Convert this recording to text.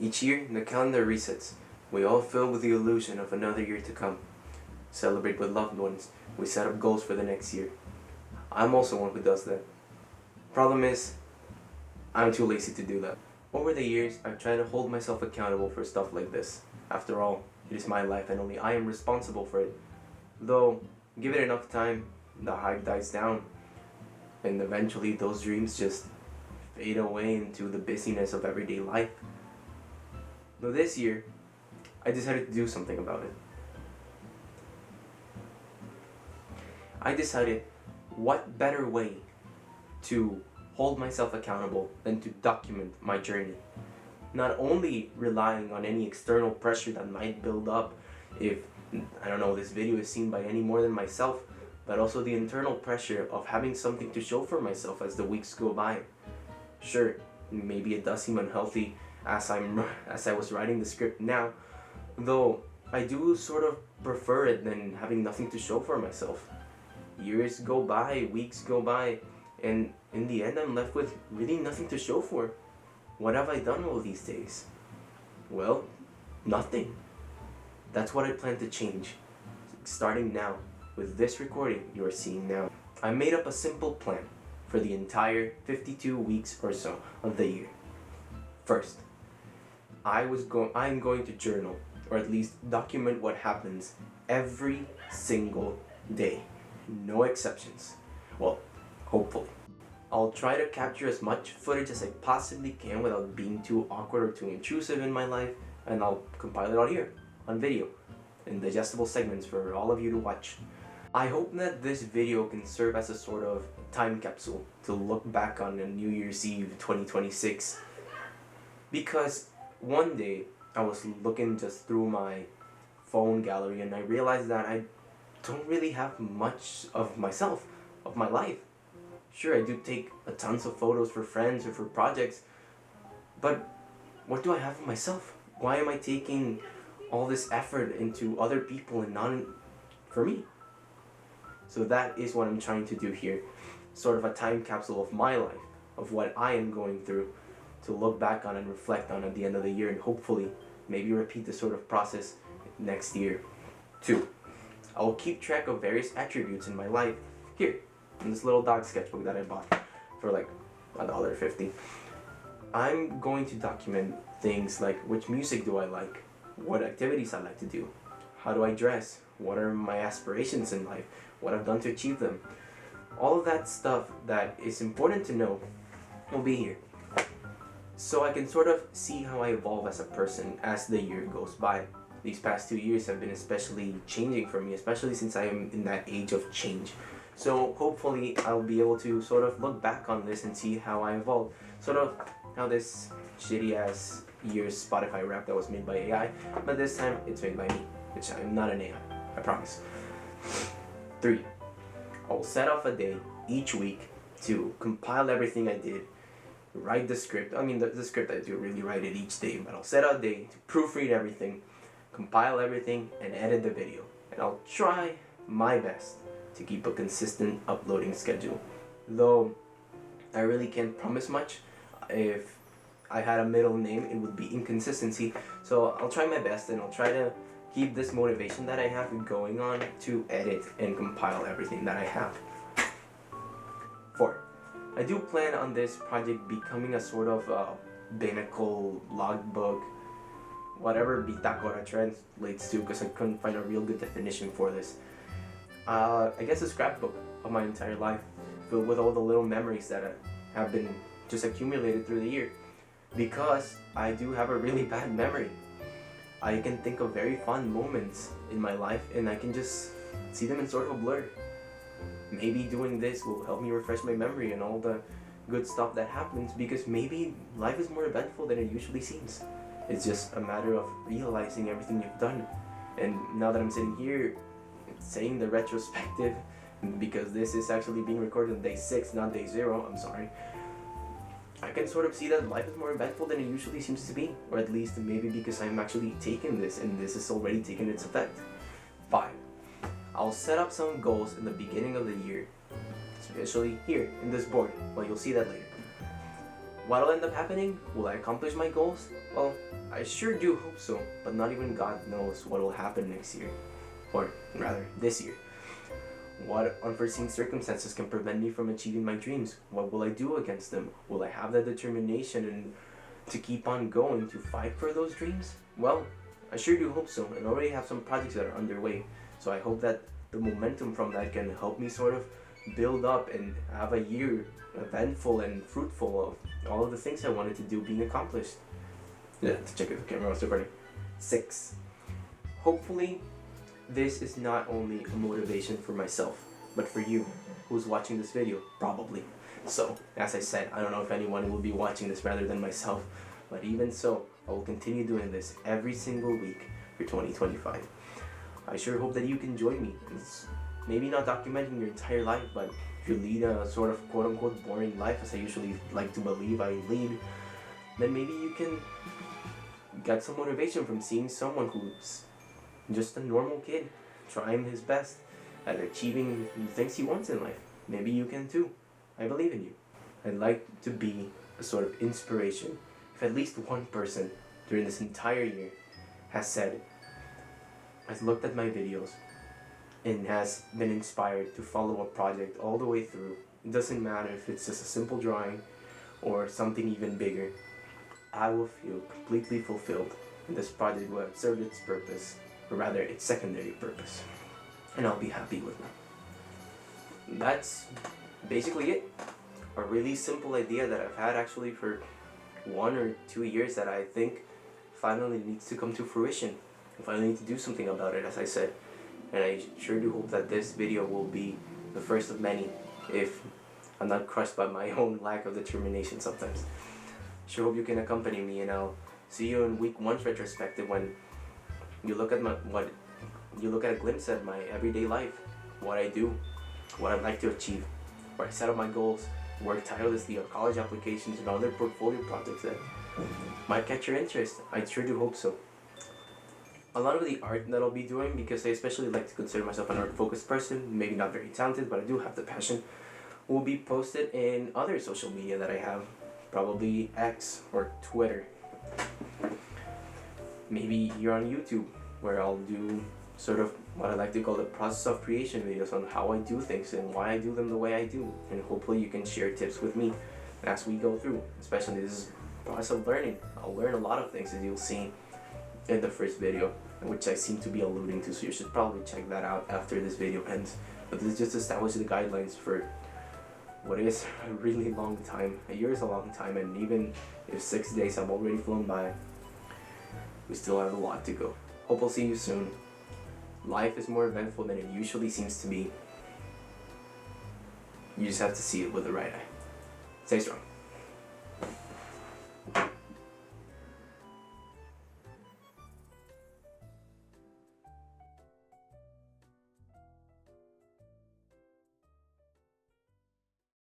Each year, the calendar resets. We all fill with the illusion of another year to come. Celebrate with loved ones. We set up goals for the next year. I'm also one who does that. Problem is, I'm too lazy to do that. Over the years, I've tried to hold myself accountable for stuff like this. After all, it is my life and only I am responsible for it. Though, give it enough time, the hype dies down, and eventually those dreams just fade away into the busyness of everyday life. Though this year, I decided to do something about it. I decided, what better way to hold myself accountable than to document my journey? Not only relying on any external pressure that might build up if, I don't know, this video is seen by any more than myself, but also the internal pressure of having something to show for myself as the weeks go by. Sure, maybe it does seem unhealthy as I was writing the script now, though I do sort of prefer it than having nothing to show for myself. Years go by, weeks go by, and in the end I'm left with really nothing to show for. What have I done all these days? Well, nothing. That's what I plan to change, starting now, with this recording you are seeing now. I made up a simple plan for the entire 52 weeks or so of the year. First, I'm going to journal, or at least document what happens every single day. No exceptions. Well, hopefully. I'll try to capture as much footage as I possibly can without being too awkward or too intrusive in my life, and I'll compile it all here, on video, in digestible segments for all of you to watch. I hope that this video can serve as a sort of time capsule to look back on New Year's Eve 2026. Because one day, I was looking just through my phone gallery and I realized that I don't really have much of myself, of my life. Sure, I do take tons of photos for friends or for projects, but what do I have of myself? Why am I taking all this effort into other people and not for me? So that is what I'm trying to do here. Sort of a time capsule of my life, of what I am going through, to look back on and reflect on at the end of the year, and hopefully maybe repeat this sort of process next year. 2. I will keep track of various attributes in my life here, in this little dog sketchbook that I bought for like $1.50. I'm going to document things like which music do I like, what activities I like to do, how do I dress, what are my aspirations in life, what I've done to achieve them. All of that stuff that is important to know will be here. So I can sort of see how I evolve as a person as the year goes by. These past 2 years have been especially changing for me, especially since I am in that age of change. So hopefully I'll be able to sort of look back on this and see how I evolved. Sort of how this shitty ass year's Spotify rap that was made by AI, but this time it's made by me, which I'm not an AI, I promise. 3. I will set off a day each week to compile everything I did, write the script. I mean, the script I do really write it each day, but I'll set out a day to proofread everything, compile everything, and edit the video. And I'll try my best to keep a consistent uploading schedule. Though I really can't promise much. If I had a middle name, it would be inconsistency. So I'll try my best, and I'll try to keep this motivation that I have going on to edit and compile everything that I have. 4. I do plan on this project becoming a sort of binnacle, logbook, whatever bitácora translates to, because I couldn't find a real good definition for this. I guess a scrapbook of my entire life, filled with all the little memories that have been just accumulated through the year. Because I do have a really bad memory. I can think of very fond moments in my life and I can just see them in sort of a blur. Maybe doing this will help me refresh my memory and all the good stuff that happens, because maybe life is more eventful than it usually seems. It's just a matter of realizing everything you've done. And now that I'm sitting here saying the retrospective, because this is actually being recorded on day 6, not day 0, I'm sorry, I can sort of see that life is more eventful than it usually seems to be, or at least maybe because I'm actually taking this and this is already taking its effect. 5. I'll set up some goals in the beginning of the year, especially here in this board. Well, you'll see that later. What'll end up happening? Will I accomplish my goals? Well, I sure do hope so, but not even God knows what will happen next year. Or rather, this year. What unforeseen circumstances can prevent me from achieving my dreams? What will I do against them? Will I have the determination and to keep on going to fight for those dreams? Well, I sure do hope so, and already have some projects that are underway. So I hope that the momentum from that can help me sort of build up and have a year eventful and fruitful of all of the things I wanted to do being accomplished. Yeah, to check if the camera was recording. 6. Hopefully, this is not only a motivation for myself, but for you, who's watching this video, probably. So, as I said, I don't know if anyone will be watching this rather than myself, but even so, I will continue doing this every single week for 2025. I sure hope that you can join me. It's maybe not documenting your entire life, but if you lead a sort of quote-unquote boring life, as I usually like to believe I lead, then maybe you can get some motivation from seeing someone who's just a normal kid trying his best at achieving the things he wants in life. Maybe you can too. I believe in you. I'd like to be a sort of inspiration. If at least one person during this entire year has looked at my videos and has been inspired to follow a project all the way through, it doesn't matter if it's just a simple drawing or something even bigger, I will feel completely fulfilled, and this project will have served its purpose, or rather its secondary purpose, and I'll be happy with that. That's basically it. A really simple idea that I've had actually for 1 or 2 years that I think finally needs to come to fruition. I finally need to do something about it, as I said, and I sure do hope that this video will be the first of many if I'm not crushed by my own lack of determination sometimes. Sure hope you can accompany me, and I'll see you in week 1's retrospective when you look at a glimpse at my everyday life, what I do, what I'd like to achieve, where I set up my goals, work tirelessly on college applications and other portfolio projects that might catch your interest. I sure do hope so. A lot of the art that I'll be doing, because I especially like to consider myself an art-focused person, maybe not very talented, but I do have the passion, will be posted in other social media that I have, probably X or Twitter. Maybe here on YouTube, where I'll do sort of what I like to call the process of creation videos on how I do things and why I do them the way I do, and hopefully you can share tips with me as we go through, especially this is process of learning. I'll learn a lot of things, as you'll see in the first video, which I seem to be alluding to, so you should probably check that out after this video ends. But this just establishes the guidelines for what is a really long time. A year is a long time, and even if 6 days have already flown by, we still have a lot to go. Hope I'll see you soon. Life is more eventful than it usually seems to be. You just have to see it with the right eye. Stay strong.